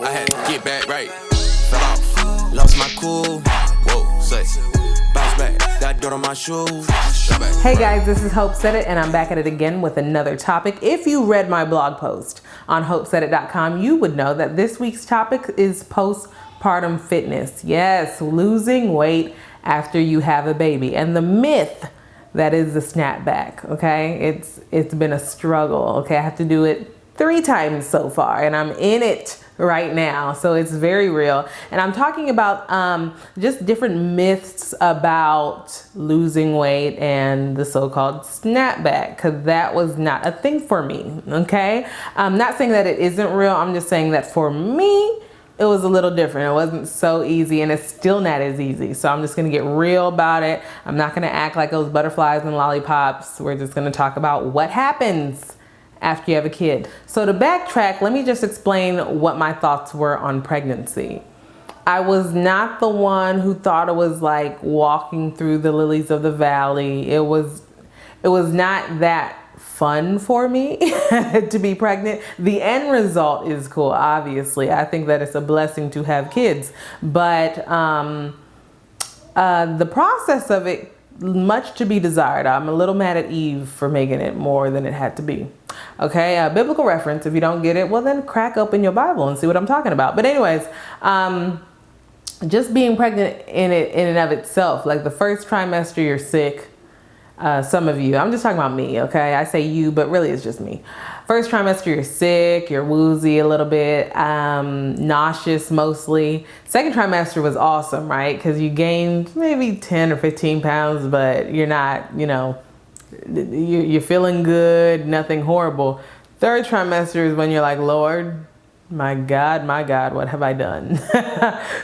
I had to get back right. Fell off, lost my cool. Whoa, say, bounce back, got dirt on my shoes. Hey guys, this is Hope Said It, and I'm back at it again with another topic. If you read my blog post on hopesaidit.com, you would know that this week's topic is postpartum fitness. Yes, losing weight after you have a baby, and the myth that is the snapback. Okay, it's been a struggle. Okay, I have to do it 3 times so far, and I'm in it right now, so it's very real. And I'm talking about just different myths about losing weight and the so-called snapback, because that was not a thing for me. Okay, I'm not saying that it isn't real. I'm just saying that for me it was a little different. It wasn't so easy, and it's still not as easy. So I'm just gonna get real about it. I'm not gonna act like those butterflies and lollipops. We're just gonna talk about what happens after you have a kid. So to backtrack, let me just explain what my thoughts were on pregnancy. I was not the one who thought it was like walking through the lilies of the valley. It was not that fun for me to be pregnant. The end result is cool, obviously. I think that it's a blessing to have kids, but the process of it, much to be desired. I'm a little mad at Eve for making it more than it had to be. Okay, a biblical reference. If you don't get it, well then crack open your Bible and see what I'm talking about. But anyways, just being pregnant in and of itself, like the first trimester you're sick. Some of you, I'm just talking about me, okay? I say you, but really it's just me. First trimester, you're sick, you're woozy a little bit, nauseous mostly. Second trimester was awesome, right? Because you gained maybe 10 or 15 pounds, but you're not, you're feeling good, nothing horrible. Third trimester is when you're like, Lord, my God, what have I done?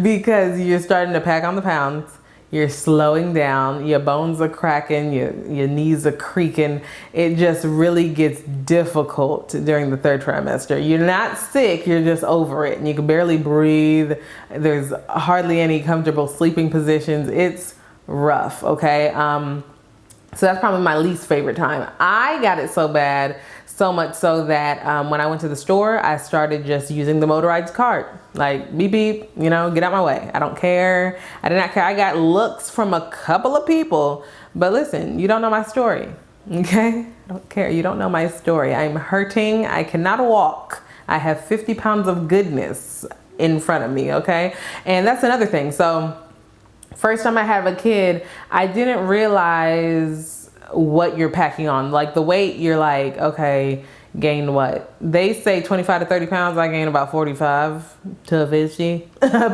Because you're starting to pack on the pounds. You're slowing down, your bones are cracking, your knees are creaking. It just really gets difficult during the third trimester. You're not sick, you're just over it, and you can barely breathe. There's hardly any comfortable sleeping positions. It's rough, okay? So that's probably my least favorite time. I got it so bad, so much so that when I went to the store, I started just using the motorized cart. Like, beep, beep, get out my way. I don't care. I did not care. I got looks from a couple of people, but listen, you don't know my story, okay? I don't care. You don't know my story. I'm hurting. I cannot walk. I have 50 pounds of goodness in front of me, okay? And that's another thing. So first time I have a kid, I didn't realize what you're packing on. Like the weight, you're like, okay, gain what? They say 25 to 30 pounds. I gained about 45 to 50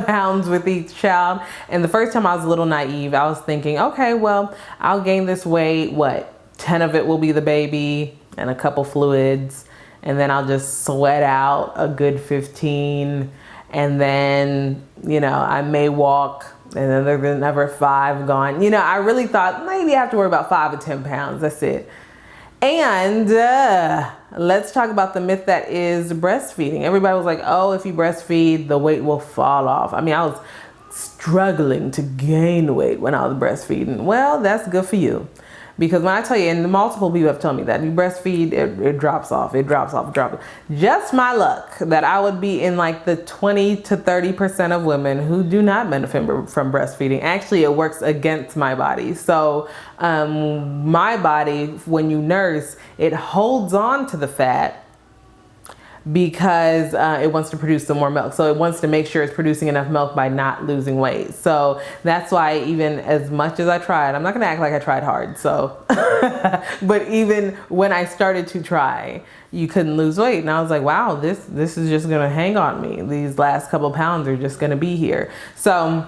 pounds with each child. And the first time I was a little naive. I was thinking, okay, well, I'll gain this weight. What? 10 of it will be the baby and a couple fluids. And then I'll just sweat out a good 15. And then, I may walk. And then there's another 5 gone. I really thought maybe I have to worry about 5 or 10 pounds. That's it. And let's talk about the myth that is breastfeeding. Everybody was like, oh, if you breastfeed, the weight will fall off. I mean, I was struggling to gain weight when I was breastfeeding. Well, that's good for you. Because when I tell you, and multiple people have told me that you breastfeed, it drops off, it drops off. Just my luck that I would be in like the 20 to 30% of women who do not benefit from breastfeeding. Actually, it works against my body. So my body, when you nurse, it holds on to the fat because it wants to produce some more milk. So it wants to make sure it's producing enough milk by not losing weight. So that's why even as much as I tried, I'm not gonna act like I tried hard, so. But even when I started to try, you couldn't lose weight. And I was like, wow, this is just gonna hang on me. These last couple pounds are just gonna be here. So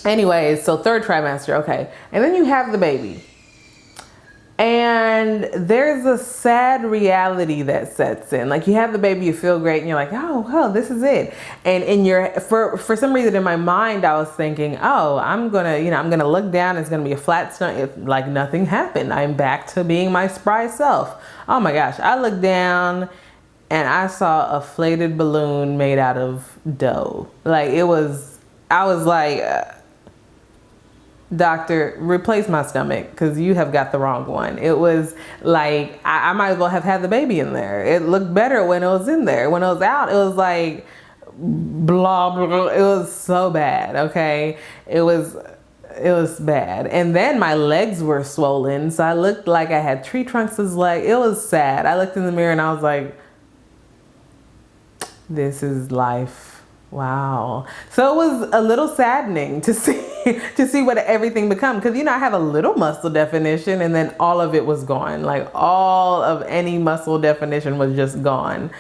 anyways, so third trimester, okay. And then you have the baby. And there's a sad reality that sets in. Like you have the baby, you feel great, and you're like, oh, well, this is it. And for some reason in my mind, I was thinking, oh, I'm gonna look down. It's gonna be a flat stomach, like nothing happened. I'm back to being my spry self. Oh my gosh! I looked down, and I saw a flated balloon made out of dough. Like I was like. Doctor, replace my stomach because you have got the wrong one. It was like, I might as well have had the baby in there. It looked better when it was in there. When it was out, it was like blah, blah, blah. It was so bad, okay? It was bad. And then my legs were swollen, so I looked like I had tree trunks as legs. It was sad. I looked in the mirror and I was like, this is life. Wow. So it was a little saddening to see what everything become, because I have a little muscle definition and then all of it was gone. Like all of any muscle definition was just gone.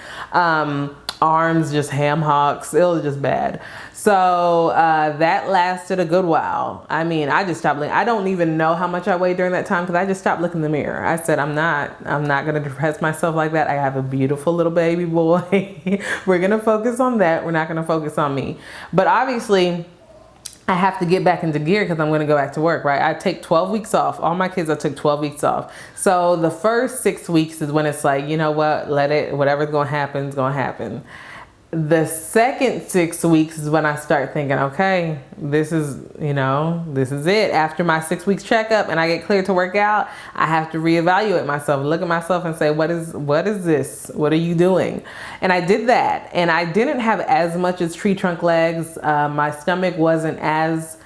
Arms just ham hocks. It was just bad. So that lasted a good while. I mean, I just stopped looking. I don't even know how much I weighed during that time because I just stopped looking in the mirror. I said, I'm not going to depress myself like that. I have a beautiful little baby boy. We're going to focus on that. We're not going to focus on me. But obviously, I have to get back into gear because I'm going to go back to work, right? I take 12 weeks off. All my kids, I took 12 weeks off. So the first 6 weeks is when it's like, you know what, let it, whatever's going to happen is going to happen. The second 6 weeks is when I start thinking, okay, this is it. After my 6 weeks checkup and I get cleared to work out, I have to reevaluate myself, look at myself and say, what is this? What are you doing? And I did that. And I didn't have as much as tree trunk legs. My stomach wasn't as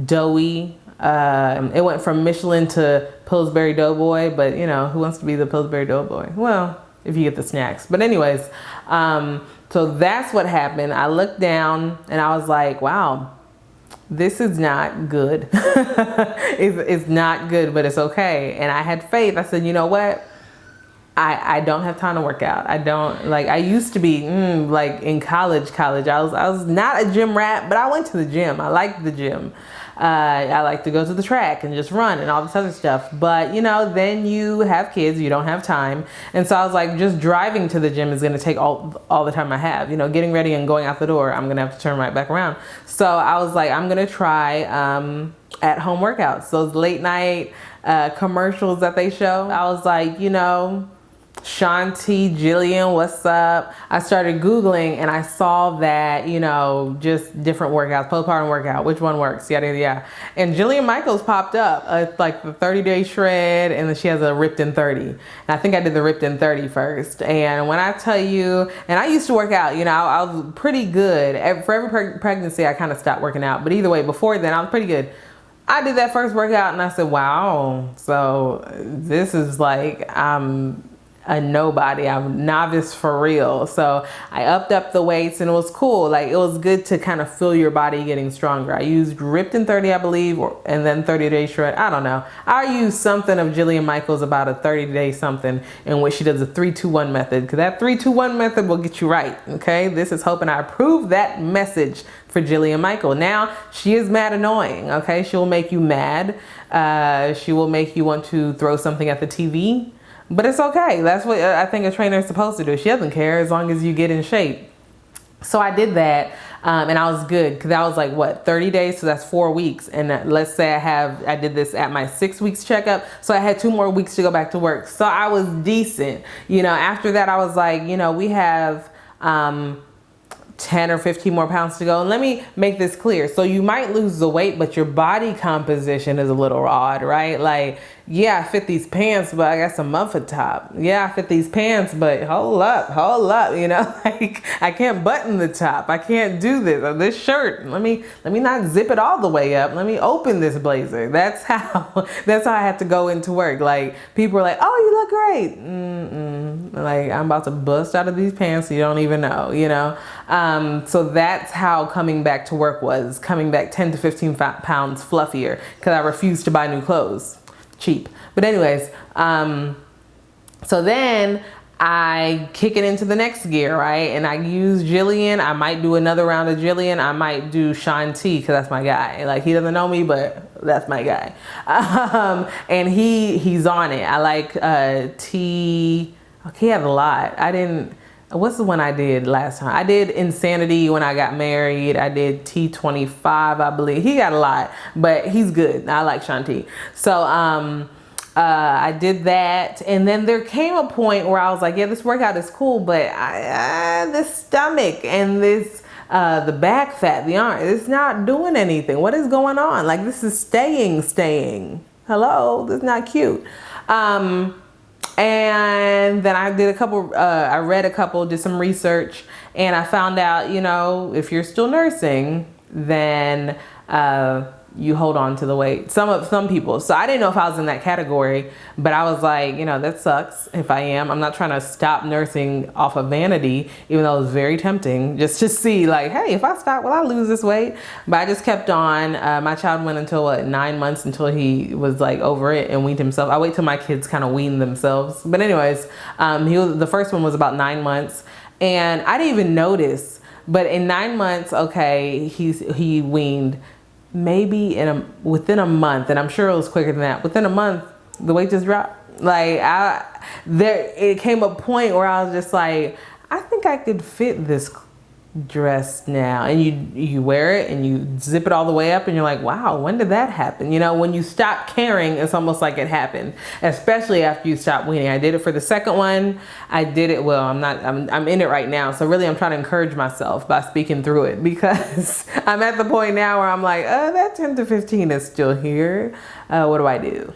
doughy. It went from Michelin to Pillsbury Doughboy, but who wants to be the Pillsbury Doughboy? Well, if you get the snacks. But anyways, so that's what happened. I looked down and I was like, wow, this is not good. It's not good, but it's okay. And I had faith. I said, you know what? I don't have time to work out. I used to be like in college. I was not a gym rat, but I went to the gym. I liked the gym. I like to go to the track and just run and all this other stuff. But, then you have kids, you don't have time. And so I was like, just driving to the gym is going to take all the time I have. Getting ready and going out the door, I'm going to have to turn right back around. So I was like, I'm going to try at-home workouts. Those late night commercials that they show. I was like, Shanti, Jillian, what's up? I started Googling and I saw that, just different workouts, postpartum workout, which one works, yada, yada, yada. And Jillian Michaels popped up, like the 30-day shred, and then she has a ripped in 30. And I think I did the ripped in 30 first. And when I tell you, and I used to work out, I was pretty good. For every pregnancy, I kind of stopped working out. But either way, before then, I was pretty good. I did that first workout and I said, wow, so this is like, I'm a nobody. I'm novice for real. So I upped the weights and it was cool. Like it was good to kind of feel your body getting stronger. I used ripped in 30, I believe, and then 30-day shred. I don't know. I used something of Jillian Michaels about a 30-day something in which she does a 3-2-1 method, because that 3-2-1 method will get you right. Okay. This is hoping I approve that message for Jillian Michael. Now she is mad annoying. Okay. She will make you mad. She will make you want to throw something at the TV. But it's okay. That's what I think a trainer is supposed to do. She doesn't care as long as you get in shape. So I did that and I was good because I was like, what, 30 days? So that's 4 weeks. And let's say I did this at my 6 weeks checkup. So I had 2 more weeks to go back to work. So I was decent. After that, I was like, we have 10 or 15 more pounds to go. And let me make this clear. So you might lose the weight, but your body composition is a little odd, right? Like, yeah, I fit these pants, but I got some muffin top. Yeah, I fit these pants, but hold up, like I can't button the top. I can't do this shirt. Let me not zip it all the way up. Let me open this blazer. That's how I have to go into work. Like people are like, oh, you look great. Like I'm about to bust out of these pants. You don't even know, So that's how coming back to work was. Coming back 10 to 15 pounds fluffier because I refused to buy new clothes. Cheap. But anyways, so then I kick it into the next gear, right? And I use Jillian. I might do another round of Jillian. I might do Shanti because that's my guy. Like he doesn't know me, but that's my guy. And he's on it. I like T. Okay, he had a lot. What's the one I did last time? I did Insanity when I got married. I did T25, I believe. He got a lot, but he's good. I like Shanti. So I did that. And then there came a point where I was like, yeah, this workout is cool, but this stomach and this, the back fat, the arm, it's not doing anything. What is going on? Like this is staying. Hello, this is not cute. And then I did I read a couple, did some research, and I found out, you know, if you're still nursing, then you hold on to the weight. Some people. So I didn't know if I was in that category, but I was like, you know, that sucks if I am. I'm not trying to stop nursing off of vanity, even though it was very tempting just to see like, hey, if I stop, will I lose this weight? But I just kept on. My child went until 9 months, until he was like over it and weaned himself. I wait till my kids kind of wean themselves. But anyways, the first one was about 9 months, and I didn't even notice. But in 9 months, okay, he weaned. Maybe within a month, and I'm sure it was quicker than that, within a month, the weight just dropped. Like it came a point where I was just like, I think I could fit this dress now. And you wear it and you zip it all the way up and you're like, wow, when did that happen? You know, when you stop caring, it's almost like it happened, especially after you stop weaning. I did it for the second one. I did it, well, I'm in it right now. So really I'm trying to encourage myself by speaking through it, because I'm at the point now where I'm like, that 10 to 15 is still here. What do I do?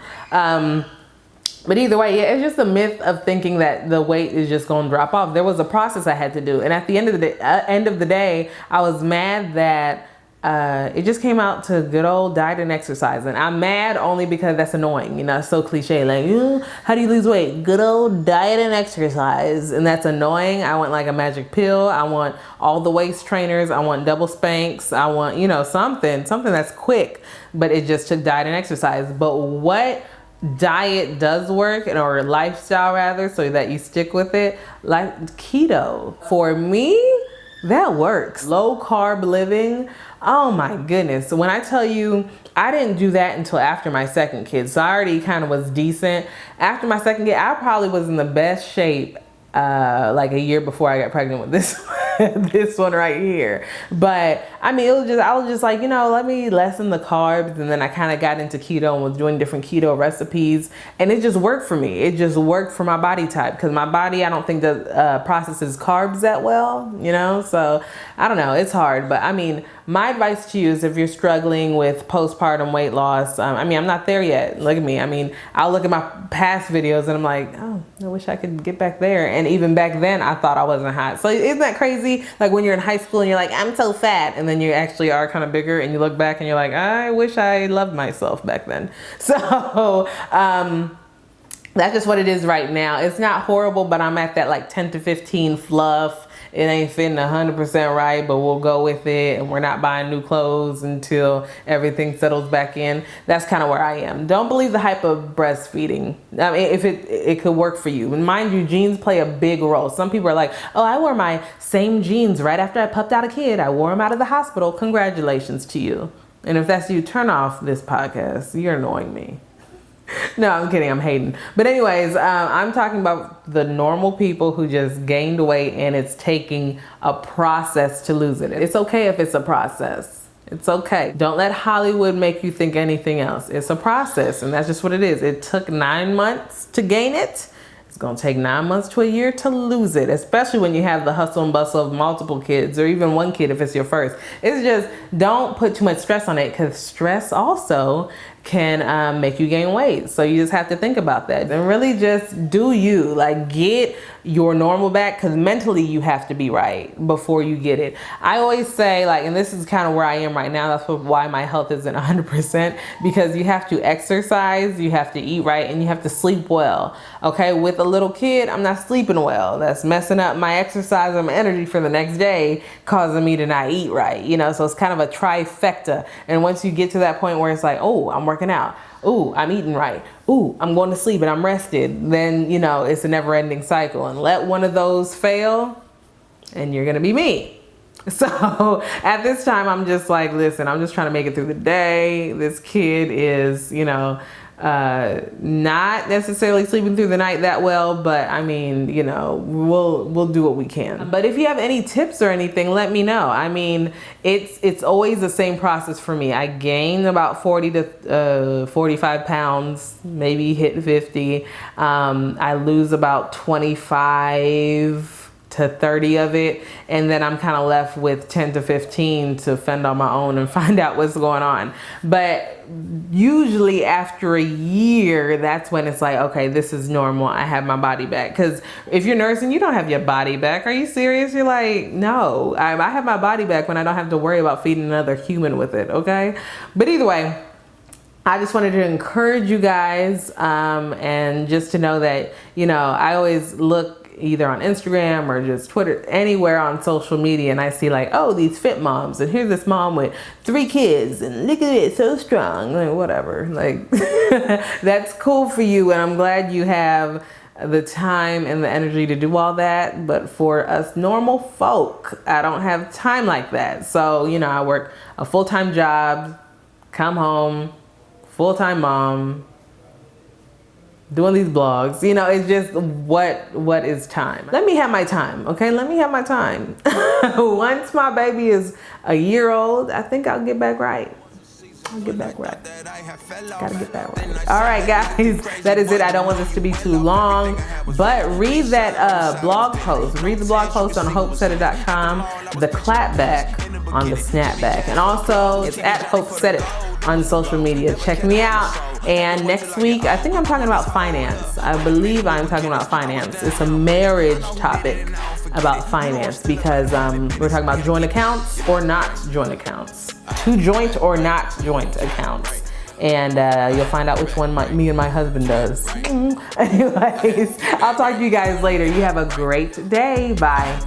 But either way, yeah, it's just a myth of thinking that the weight is just going to drop off. There was a process I had to do. And at the end of the day, I was mad that it just came out to good old diet and exercise. And I'm mad only because that's annoying. You know, it's so cliche. Like, how do you lose weight? Good old diet and exercise. And that's annoying. I want like a magic pill. I want all the waist trainers. I want double spanks. I want, you know, something that's quick. But it just took diet and exercise. But what diet does work, or lifestyle rather, so that you stick with it, like keto. For me, that works. Low carb living, oh my goodness. When I tell you, I didn't do that until after my second kid, so I already kind of was decent. After my second kid, I probably was in the best shape like a year before I got pregnant with this this one right here. But I mean, I was just like, you know, let me lessen the carbs. And then I kind of got into keto and was doing different keto recipes, and it just worked for me. It just worked for my body type, because my body, I don't think that processes carbs that well, you know. So I don't know, it's hard. But I mean, my advice to you is, if you're struggling with postpartum weight loss, I mean, I'm not there yet. Look at me. I mean, I'll look at my past videos and I'm like, oh, I wish I could get back there. And even back then, I thought I wasn't hot. So isn't that crazy? Like when you're in high school and you're like, I'm so fat, and then you actually are kind of bigger, and you look back and you're like, I wish I loved myself back then. So that's just what it is right now. It's not horrible, but I'm at that like 10 to 15 fluff. It ain't fitting 100% right, but we'll go with it. And we're not buying new clothes until everything settles back in. That's kind of where I am. Don't believe the hype of breastfeeding. I mean, if it could work for you. And mind you, jeans play a big role. Some people are like, oh, I wore my same jeans right after I pupped out a kid. I wore them out of the hospital. Congratulations to you. And if that's you, turn off this podcast. You're annoying me. No, I'm kidding. I'm hating. But anyways, I'm talking about the normal people who just gained weight, and it's taking a process to lose it. It's okay if it's a process. It's okay. Don't let Hollywood make you think anything else. It's a process, and that's just what it is. It took 9 months to gain it. It's going to take 9 months to a year to lose it, especially when you have the hustle and bustle of multiple kids, or even one kid if it's your first. It's just, don't put too much stress on it, because stress also can make you gain weight. So you just have to think about that and really just do you. Like, get your normal back, because mentally you have to be right before you get it. I always say, like, and this is kind of where I am right now, that's why my health isn't 100%, because you have to exercise, you have to eat right, and you have to sleep well. Okay, with a little kid, I'm not sleeping well. That's messing up my exercise and my energy for the next day, causing me to not eat right, you know. So it's kind of a trifecta. And once you get to that point where it's like, oh, I'm working out, ooh, I'm eating right, ooh, I'm going to sleep and I'm rested, then, you know, it's a never-ending cycle. And let one of those fail and you're gonna be me. So at this time, I'm just like, listen, I'm just trying to make it through the day. This kid is, you know, not necessarily sleeping through the night that well, but I mean, you know, we'll do what we can. But if you have any tips or anything, let me know. I mean, it's always the same process for me. I gain about 40 to 45 pounds, maybe hit 50. I lose about 25 to 30 of it, and then I'm kind of left with 10 to 15 to fend on my own and find out what's going on. But usually after a year, that's when it's like, okay, this is normal. I have my body back. Because if you're nursing, you don't have your body back. Are you serious? You're like, no, I have my body back when I don't have to worry about feeding another human with it, okay? But either way, I just wanted to encourage you guys and just to know that, you know, I always look either on Instagram or just Twitter, anywhere on social media, and I see like, oh, these fit moms, and here's this mom with 3 kids, and look at it, so strong, like, whatever. Like, that's cool for you, and I'm glad you have the time and the energy to do all that. But for us normal folk, I don't have time like that. So, you know, I work a full-time job, come home, full-time mom, doing these blogs. You know, it's just what is time. Let me have my time, okay? Let me have my time. Once my baby is a year old, I think I'll get back right. I'll get back right. Gotta get back right. All right, guys, that is it. I don't want this to be too long, but read that blog post. Read the blog post on hopesetit.com, the clapback on the snapback. And also, it's at Hope Set It on social media. Check me out. And next week, I think I'm talking about finance. I believe I'm talking about finance. It's a marriage topic about finance because we're talking about joint accounts or not joint accounts. 2 joint or not joint accounts. And you'll find out which one me and my husband does. Anyways, I'll talk to you guys later. You have a great day. Bye.